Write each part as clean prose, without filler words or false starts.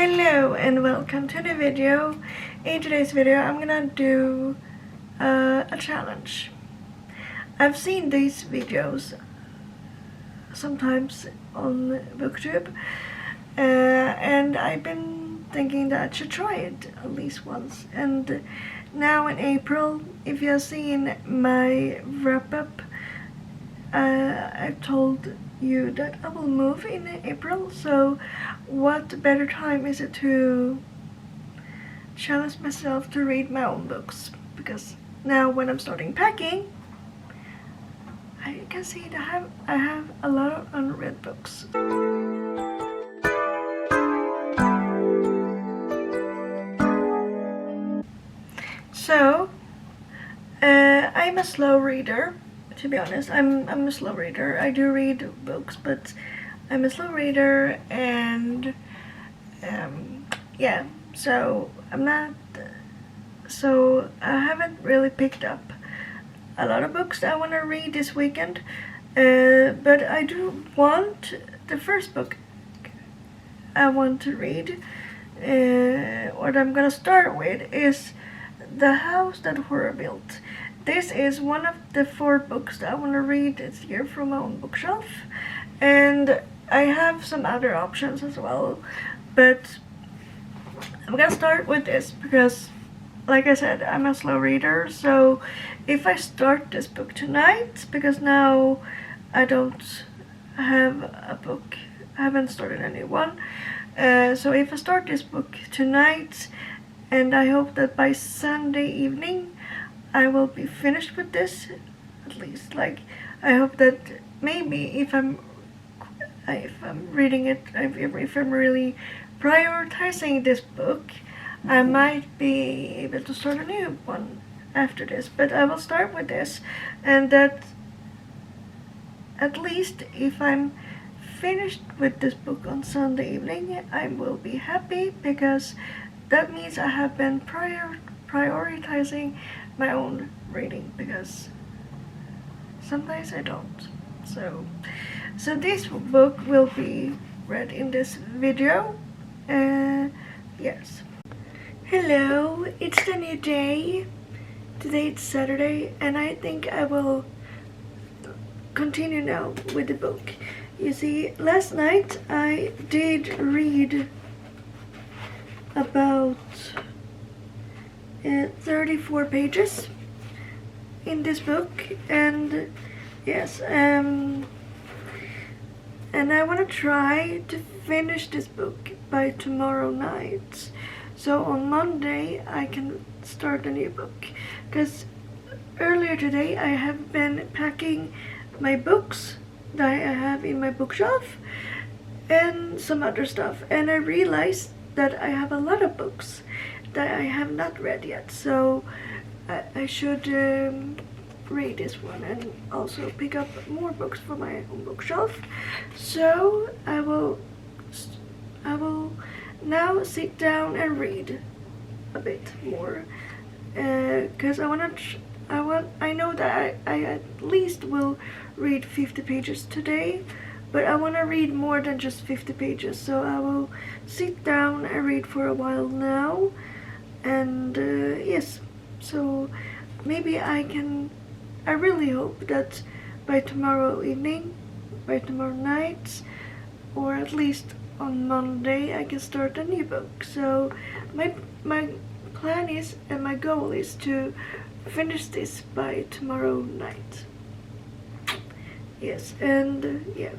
Hello and welcome to the video. In today's video I'm gonna do a challenge. I've seen these videos sometimes on BookTube and I've been thinking that I should try it at least once. And now in April, if you have seen my wrap-up, I've told you that I will move in April, so what better time is it to challenge myself to read my own books? Because now when I'm starting packing, I can see that I have a lot of unread books. So I'm a slow reader. To be honest, I'm a slow reader. I do read books, but I'm a slow reader, and yeah, so I haven't really picked up a lot of books that I want to read this weekend, but I do want the first book I want to read, what I'm gonna start with, is The House That Horror Built. This is one of the 4 books that I want to read this year from my own bookshelf, and I have some other options as well, but I'm gonna start with this because, like I said, I'm a slow reader. So if I start this book tonight, because now I don't have a book, I haven't started a new one, so if I start this book tonight, and I hope that by Sunday evening I will be finished with this, at least. Like, I hope that maybe if I'm reading it, if I'm really prioritizing this book, I might be able to start a new one after this. But I will start with this, and that at least if I'm finished with this book on Sunday evening, I will be happy, because that means I have been prioritizing my own reading, because sometimes I don't. So this book will be read in this video. Yes. Hello, it's the new day. Today it's Saturday, and I think I will continue now with the book. You see, last night I did read about 34 pages in this book, and yes, and I want to try to finish this book by tomorrow night, so on Monday I can start a new book. Because earlier today I have been packing my books that I have in my bookshelf and some other stuff, and I realized that I have a lot of books that I have not read yet, so I should read this one and also pick up more books for my own bookshelf. So I will now sit down and read a bit more, because I know that I at least will read 50 pages today, but I want to read more than just 50 pages, so I will sit down and read for a while now. And yes, so maybe I really hope that by tomorrow evening, by tomorrow night, or at least on Monday, I can start a new book. So my plan is, and my goal is, to finish this by tomorrow night. Yes, and yeah.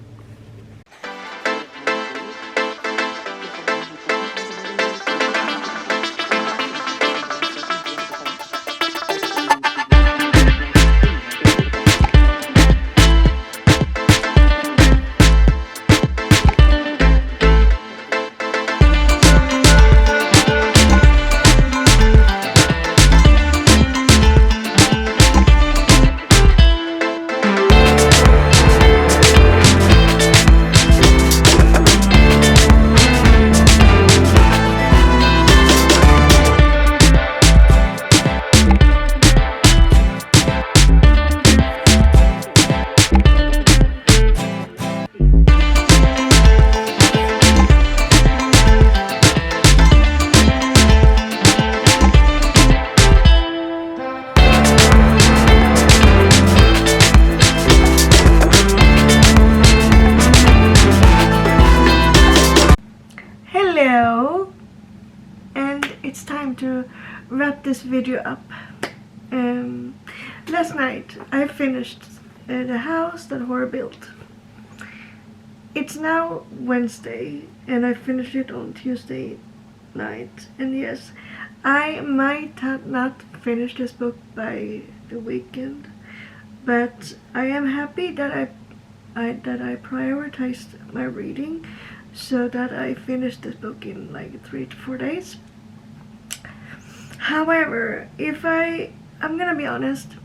Hello, and it's time to wrap this video up. Last night I finished the house that Horror built. It's now Wednesday and I finished it on Tuesday night, and yes, I might have not finished this book by the weekend, but I am happy that I prioritized my reading so that I finished this book in like 3 to 4 days. However, I'm gonna be honest,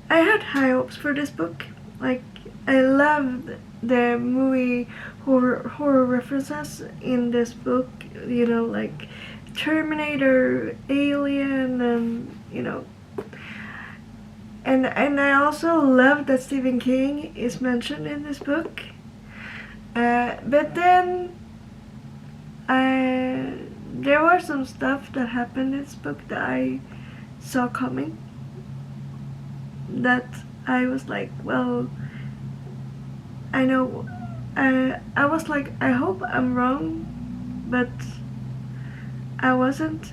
I had high hopes for this book. Like, I loved the movie horror references in this book, you know, like Terminator, Alien, and you know, and I also love that Stephen King is mentioned in this book. But then there was some stuff that happened in this book that I saw coming, that I was like, well, I know, I was like, I hope I'm wrong, but I wasn't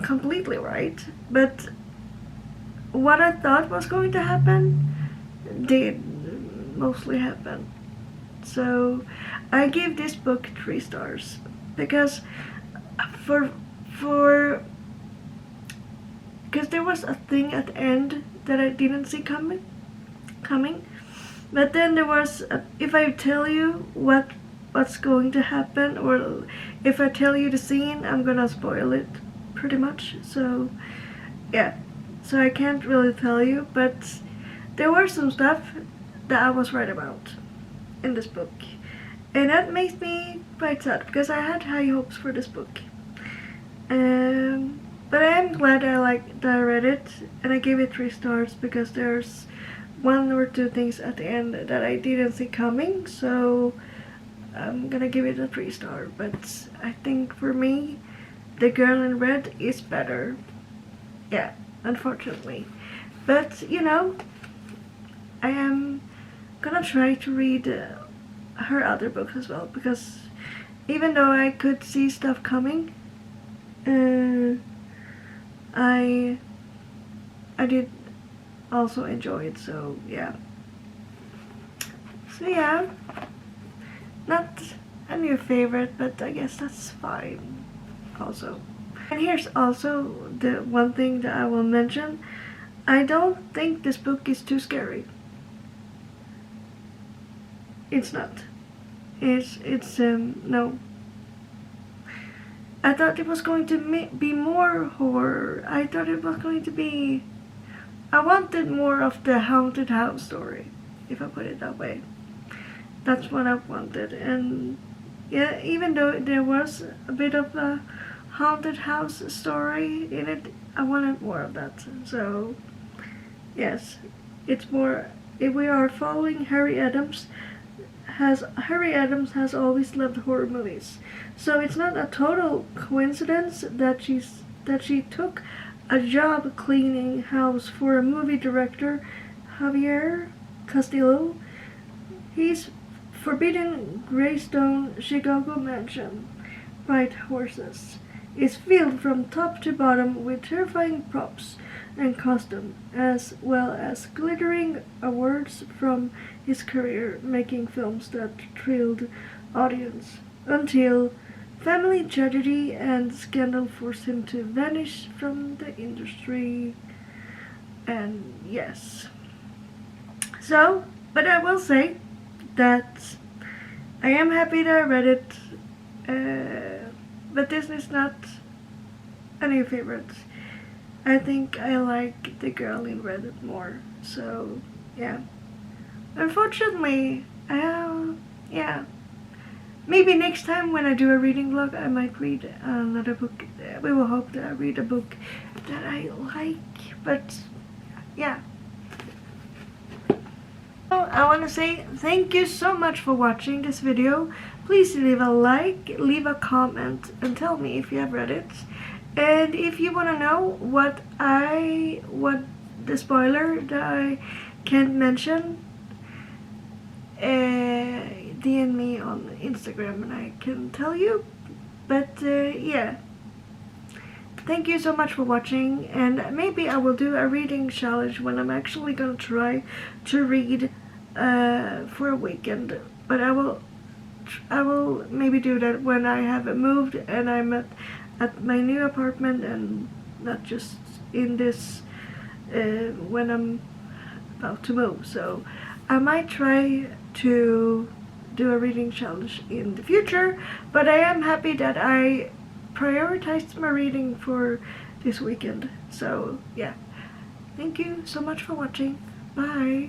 completely right, but what I thought was going to happen did mostly happen. So I give this book 3 stars because because there was a thing at the end that I didn't see coming. But then there was if I tell you what's going to happen, or if I tell you the scene, I'm gonna spoil it pretty much. So yeah, so I can't really tell you, but there were some stuff that I was right about in this book, and that makes me quite sad because I had high hopes for this book. But I am glad that I read it, and I gave it 3 stars because there's 1 or 2 things at the end that I didn't see coming, so I'm gonna give it a 3 star. But I think for me, The Girl in Red is better. Yeah, unfortunately. But you know, I am gonna try to read her other books as well, because even though I could see stuff coming, I did also enjoy it. So yeah, not a new favorite, but I guess that's fine also. And here's also the one thing that I will mention: I don't think this book is too scary. It's not. It's no. I thought it was going to be more horror. I thought it was going to be... I wanted more of the haunted house story, if I put it that way. That's what I wanted. And yeah, even though there was a bit of a haunted house story in it, I wanted more of that. So yes, it's more... If we are following Harry Adams has always loved horror movies, so it's not a total coincidence that she took a job cleaning house for a movie director, Javier Castillo. His Forbidden Greystone Chicago mansion, White Horses, is filled from top to bottom with terrifying props and costume, as well as glittering awards from his career making films that thrilled audience, until family tragedy and scandal forced him to vanish from the industry. And yes, so, but I will say that I am happy that I read it, but this is not a new favorite. I think I like The Girl in Red more. So yeah, unfortunately, yeah, maybe next time when I do a reading vlog, I might read another book. We will hope that I read a book that I like. But yeah, so I want to say thank you so much for watching this video. Please leave a like, leave a comment, and tell me if you have read it. And if you want to know what the spoiler that I can't mention, DM me on Instagram and I can tell you. But yeah, thank you so much for watching, and maybe I will do a reading challenge when I'm actually gonna try to read for a weekend. But I will maybe do that when I have moved and I'm at my new apartment, and not just in this when I'm about to move. So I might try to do a reading challenge in the future, but I am happy that I prioritized my reading for this weekend. So yeah, thank you so much for watching. Bye.